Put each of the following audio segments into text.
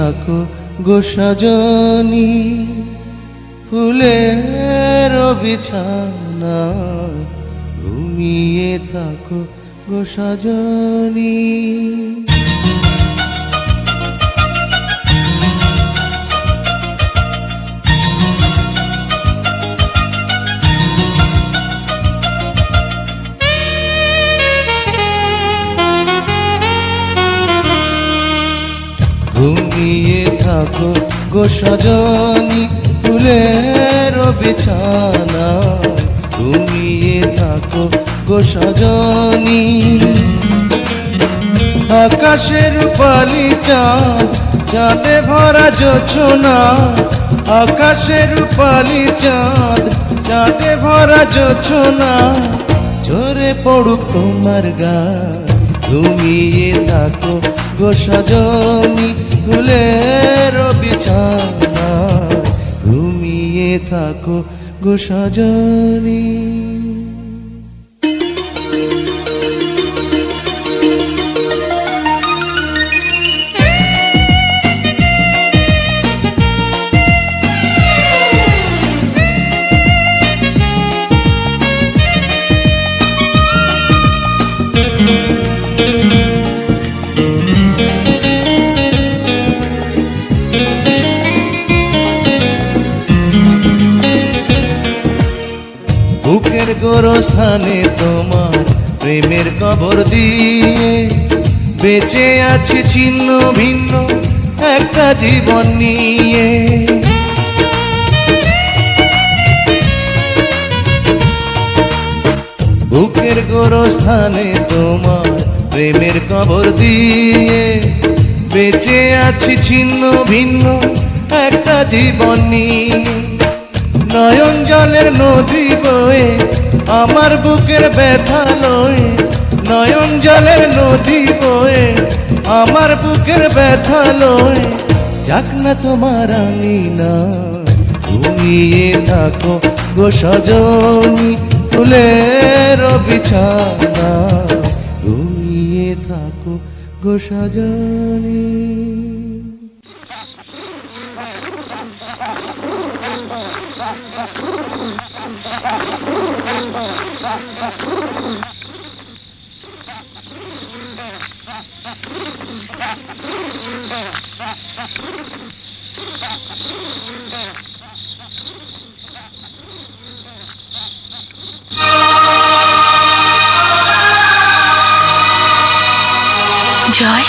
থাকো গো সজনী, ফুলের বিছানা ঘুমিয়ে থাকো গো সজনী। ঘুমিয়ে থাকো গো সজনী, ফুলের বিছানা ঘুমিয়ে থাকো গো সজনী। আকাশের রূপালি চাঁদ, চাঁদে ভরা জোছনা, আকাশের রূপালি চাঁদ, চাঁদে ভরা জোছনা, ঝরে পড়ুক তোমার গান। ঘুমিয়ে থাকো গো সজনী, ফুলের বিছানা ঘুমিয়ে থাকো গো সজনী। বুকের গোরস্থানে তোমার প্রেমের কবর দিয়ে বেঁচে আছি ছিন্ন ভিন্ন একটা জীবন নিয়ে। বুকের গোরস্থানে তোমার প্রেমের কবর দিয়ে বেঁচে আছি ছিন্ন ভিন্ন একটা জীবন নিয়ে। নয়ন জলের নদী বয়ে আমার বুকের ব্যথা লয়ে, নয়ন জলের নদী বয়ে আমার বুকের ব্যথা লয়ে, যাক না তোমার আঙিনা। ঘুমিয়ে থাকো গো সজনী, ফুলের বিছানা ঘুমিয়ে থাকো গো সজনী। জয়,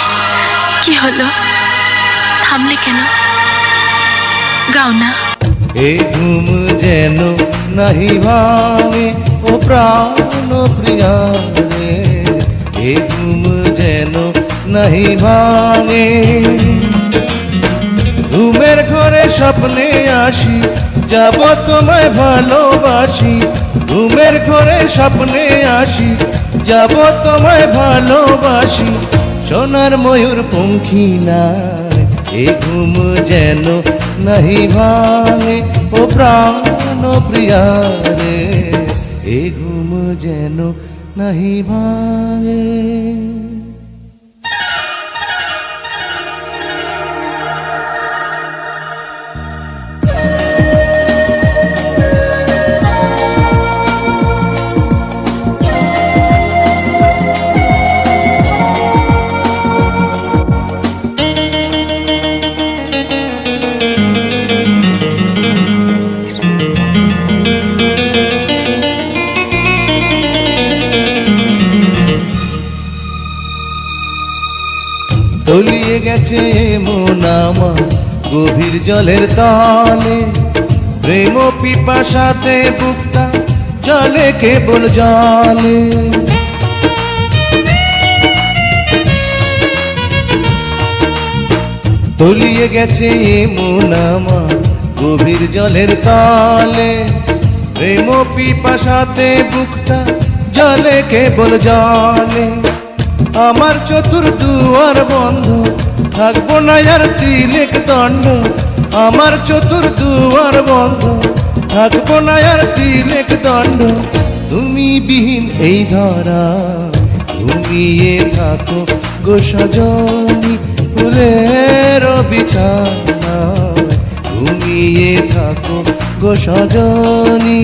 কি হলো? থামলে কেন? গাও না। এ ঘুম যেন নাহি ভাঙে ও প্রাণ প্রিয়া রে, এ ঘুম যেন নাহি ভাঙে। ঘুমের ঘরে স্বপ্নে আসি, যাব তোমায় ভালোবাসি। ঘুমের ঘরে স্বপ্নে আসি, যাব তোমায় ভালোবাসি। সোনার ময়ূর পঙ্খী নাই, এ ঘুম যেন নাহি ভাঙে ও প্রাণ প্রিয়া রে, এ ঘুম যেন নাহি ভাঙে। তলিয়ে গেছে মন আমার গভীর জলের তলে, প্রেম পিপাসাতে বুকটা জলে কেবল জলে। তলিয়ে গেছে মন আমার গভীর জলের তলে, প্রেম পিপাসাতে বুকটা জলে কেবল জলে। আমার চতুর্দুয়ার বন্ধ, থাকবো না আর তিলেক দণ্ড। আমার চতুর্দুয়ার বন্ধ, থাকবো না আর তিলেক দণ্ড। তুমি বিহীন এই ধরা, ঘুমিয়ে থাকো গো সজনী, ফুলের বিছানায় ঘুমিয়ে থাকো গো সজনী।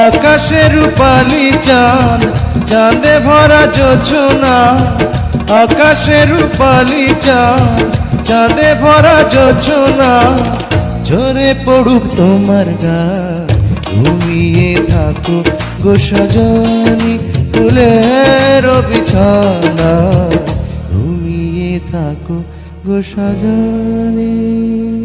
আকাশে রূপালি চাঁদ, চাঁদে ভরা জোছনা, আকাশে রূপালি চাঁদ, চাঁদে ভরা জোছনা, ঝরে পড়ুক তোমার গায়ে ঘুমিয়ে থাকো গো সজনী। ফুলের বিছানায় ঘুমিয়ে থাকো গো সজনী।